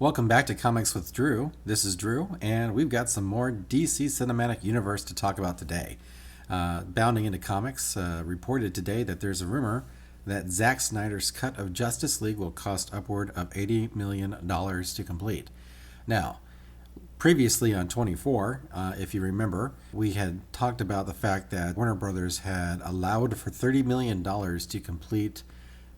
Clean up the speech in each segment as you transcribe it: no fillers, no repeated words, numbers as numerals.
Welcome back to Comics with Drew. This is Drew, and we've got some more DC Cinematic Universe to talk about today. Bounding into Comics reported today that there's a rumor that Zack Snyder's cut of Justice League will cost upward of $80 million to complete. Now, previously on 24, if you remember, we had talked about the fact that Warner Brothers had allowed for $30 million to complete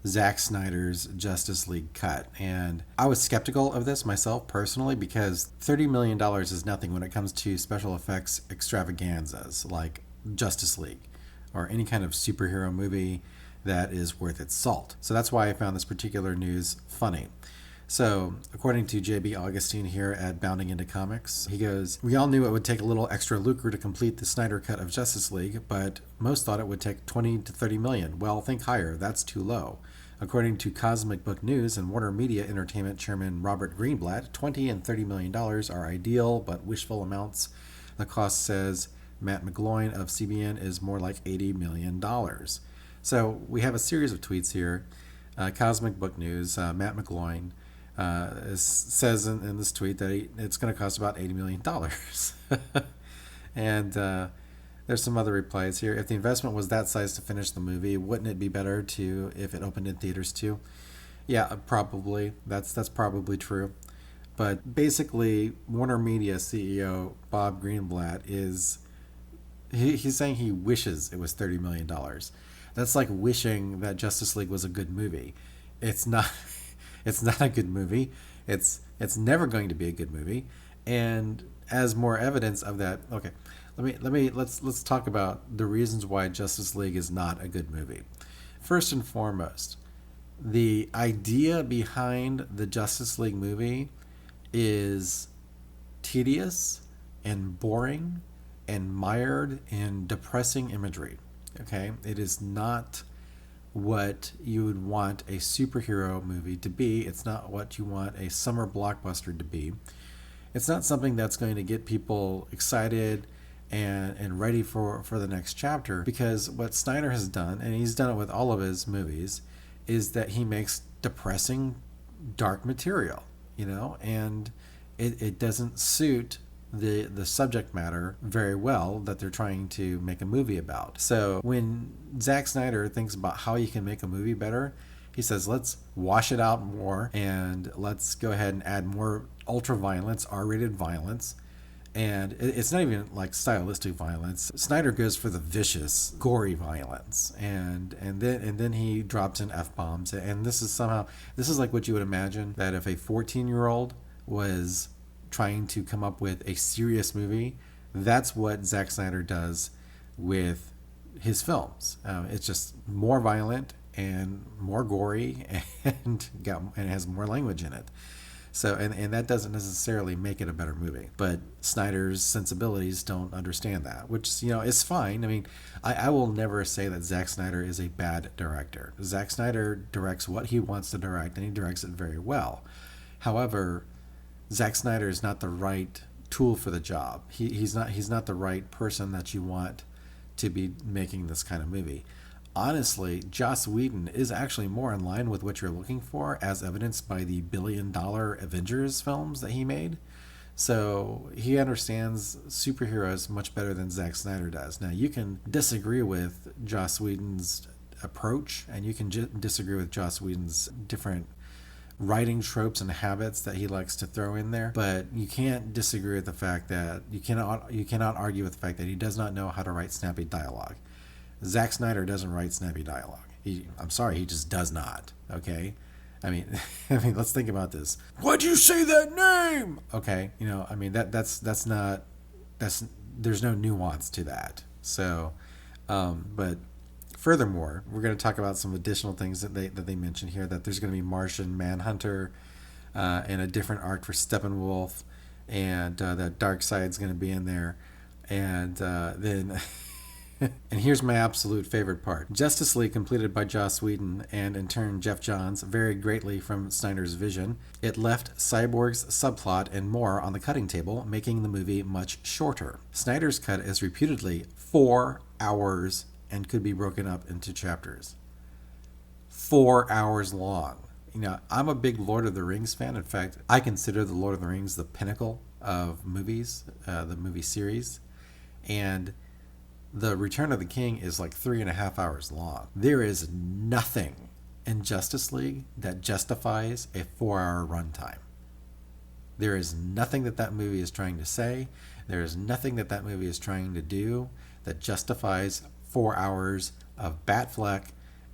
Zack Snyder's Justice League cut. And I was skeptical of this myself personally because $30 million is nothing when it comes to special effects extravaganzas like Justice League or any kind of superhero movie that is worth its salt. So that's why I found this particular news funny. So, according to JB Augustine here at Bounding Into Comics, he goes, "We all knew it would take a little extra lucre to complete the Snyder Cut of Justice League, but most thought it would take 20 to 30 million. Well, think higher. That's too low. According to Cosmic Book News and Warner Media Entertainment Chairman Robert Greenblatt, 20 and $30 million are ideal, but wishful amounts. The cost, says Matt McGloin of CBN, is more like $80 million. So, we have a series of tweets here. Cosmic Book News, Matt McGloin, says in this tweet that it's going to cost about $80 million. And there's some other replies here. If the investment was that size to finish the movie, wouldn't it be better to if it opened in theaters too? Yeah, probably. That's probably true. But basically, Warner Media CEO Bob Greenblatt he's saying he wishes it was $30 million. That's like wishing that Justice League was a good movie. It's not. It's not a good movie. It's never going to be a good movie. And as more evidence of that, okay, let's talk about the reasons why Justice League is not a good movie. First and foremost, the idea behind the Justice League movie is tedious and boring and mired in depressing imagery. Okay, it is not what you would want a superhero movie to be. It's not what you want a summer blockbuster to be. It's not something that's going to get people excited and ready for the next chapter, because what Snyder has done, and he's done it with all of his movies, is that he makes depressing, dark material, and it doesn't suit the subject matter very well that they're trying to make a movie about. So when Zack Snyder thinks about how you can make a movie better, he says, let's wash it out more and let's go ahead and add more ultra violence, R-rated violence. And it's not even like stylistic violence. Snyder goes for the vicious, gory violence, and then he drops in F-bombs. And this is like what you would imagine that if a 14-year-old was trying to come up with a serious movie, that's what Zack Snyder does with his films. It's just more violent and more gory, and it has more language in it. So, and that doesn't necessarily make it a better movie. But Snyder's sensibilities don't understand that, which is fine. I mean, I will never say that Zack Snyder is a bad director. Zack Snyder directs what he wants to direct, and he directs it very well. However, Zack Snyder is not the right tool for the job. He's not the right person that you want to be making this kind of movie. Honestly, Joss Whedon is actually more in line with what you're looking for, as evidenced by the billion-dollar Avengers films that he made. So he understands superheroes much better than Zack Snyder does. Now, you can disagree with Joss Whedon's approach, and you can disagree with Joss Whedon's different writing tropes and habits that he likes to throw in there, but you can't disagree with the fact that you cannot argue with the fact that he does not know how to write snappy dialogue. Zack Snyder doesn't write snappy dialogue. I'm sorry, he just does not. Okay, I mean, let's think about this. Why'd you say that name? Okay, that's not there's no nuance to that. So, but furthermore, we're going to talk about some additional things that they mentioned here. That there's going to be Martian Manhunter, and a different arc for Steppenwolf, and that Darkseid's going to be in there, and then. And here's my absolute favorite part. Justice League, completed by Joss Whedon and in turn Jeff Johns, varied greatly from Snyder's vision. It left Cyborg's subplot and more on the cutting table, making the movie much shorter. Snyder's cut is reputedly 4 hours and could be broken up into chapters. 4 hours long. I'm a big Lord of the Rings fan. In fact, I consider the Lord of the Rings the pinnacle of movies, the movie series. And the Return of the King is like 3.5 hours long. There is nothing in Justice League that justifies a 4 hour runtime. There is nothing that that movie is trying to say. There is nothing that that movie is trying to do that justifies 4 hours of Batfleck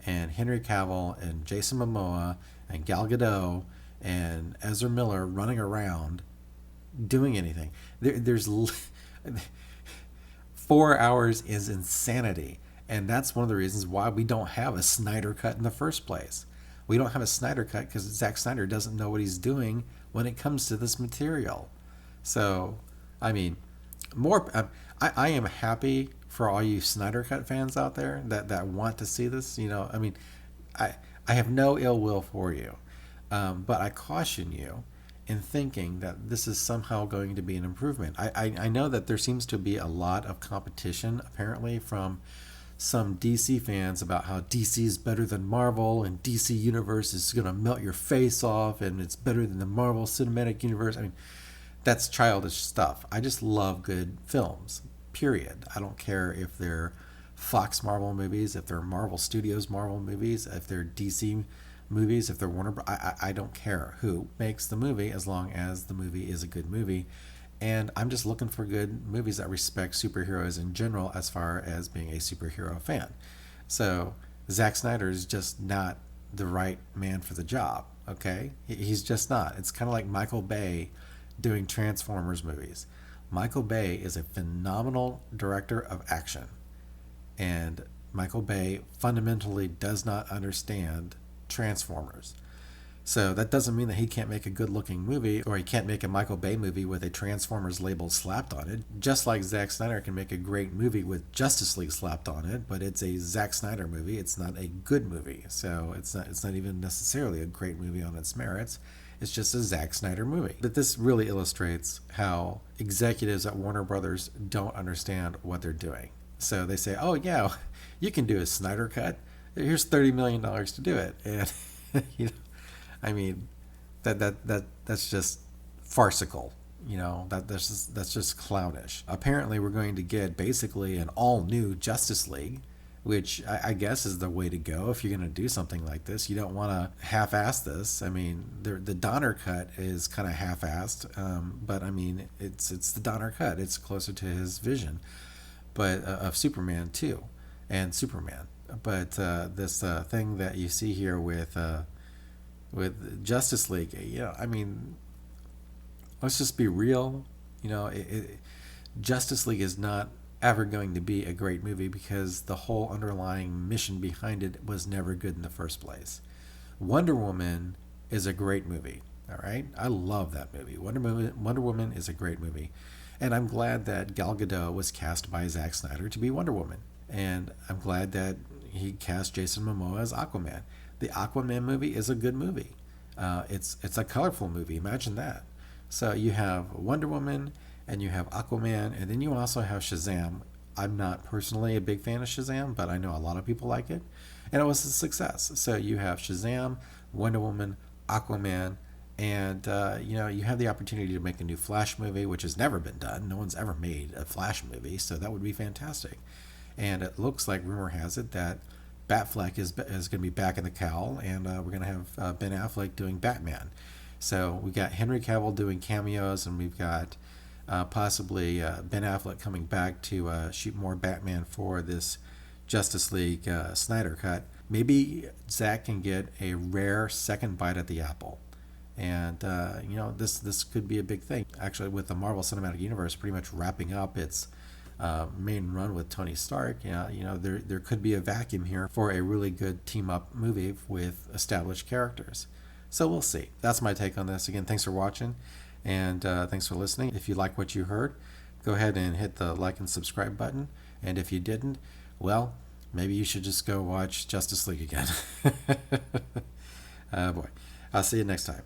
and Henry Cavill and Jason Momoa and Gal Gadot and Ezra Miller running around doing anything. There's 4 hours is insanity. And that's one of the reasons why we don't have a Snyder Cut in the first place. We don't have a Snyder Cut because Zack Snyder doesn't know what he's doing when it comes to this material. So, I mean, I am happy for all you Snyder Cut fans out there that want to see this. I have no ill will for you, but I caution you in thinking that this is somehow going to be an improvement. I know that there seems to be a lot of competition apparently from some DC fans about how DC is better than Marvel and DC Universe is going to melt your face off and it's better than the Marvel Cinematic Universe. I mean, that's childish stuff. I just love good films, period. I don't care if they're Fox Marvel movies, if they're Marvel Studios Marvel movies, if they're DC movies, if they're Warner. I don't care who makes the movie as long as the movie is a good movie. And I'm just looking for good movies that respect superheroes in general as far as being a superhero fan. So Zack Snyder is just not the right man for the job, okay? He's just not. It's kind of like Michael Bay doing Transformers movies. Michael Bay is a phenomenal director of action. And Michael Bay fundamentally does not understand Transformers. So that doesn't mean that he can't make a good-looking movie or he can't make a Michael Bay movie with a Transformers label slapped on it, just like Zack Snyder can make a great movie with Justice League slapped on it, but it's a Zack Snyder movie. It's not a good movie. So it's not even necessarily a great movie on its merits. It's just a Zack Snyder movie. But this really illustrates how executives at Warner Brothers don't understand what they're doing. So they say, oh, yeah, you can do a Snyder Cut. Here's $30 million to do it. And, I mean, that's just farcical. That's just clownish. Apparently, we're going to get basically an all-new Justice League, which I guess is the way to go if you're going to do something like this. You don't want to half-ass this. I mean, the Donner Cut is kind of half-assed, but I mean, it's the Donner Cut. It's closer to his vision, but of Superman too, and Superman. But this thing that you see here with Justice League, I mean, let's just be real. Justice League is not ever going to be a great movie because the whole underlying mission behind it was never good in the first place. Wonder Woman is a great movie. All right, I love that movie. Wonder Woman is a great movie, and I'm glad that Gal Gadot was cast by Zack Snyder to be Wonder Woman, and I'm glad that he cast Jason Momoa as Aquaman. The Aquaman movie is a good movie. It's a colorful movie. Imagine that. So you have Wonder Woman and you have Aquaman, and then you also have Shazam. I'm not personally a big fan of Shazam, but I know a lot of people like it, and it was a success. So you have Shazam, Wonder Woman, Aquaman, and you have the opportunity to make a new Flash movie, which has never been done. No one's ever made a Flash movie, so that would be fantastic. And it looks like, rumor has it, that Batfleck is going to be back in the cowl, and we're going to have Ben Affleck doing Batman. So we got Henry Cavill doing cameos, and we've got possibly Ben Affleck coming back to shoot more Batman for this Justice League Snyder Cut. Maybe Zack can get a rare second bite at the apple. And, this could be a big thing. Actually, with the Marvel Cinematic Universe pretty much wrapping up its main run with Tony Stark, there could be a vacuum here for a really good team-up movie with established characters. So we'll see. That's my take on this. Again, thanks for watching, and thanks for listening. If you like what you heard, go ahead and hit the like and subscribe button. And if you didn't, well, maybe you should just go watch Justice League again. Boy, I'll see you next time.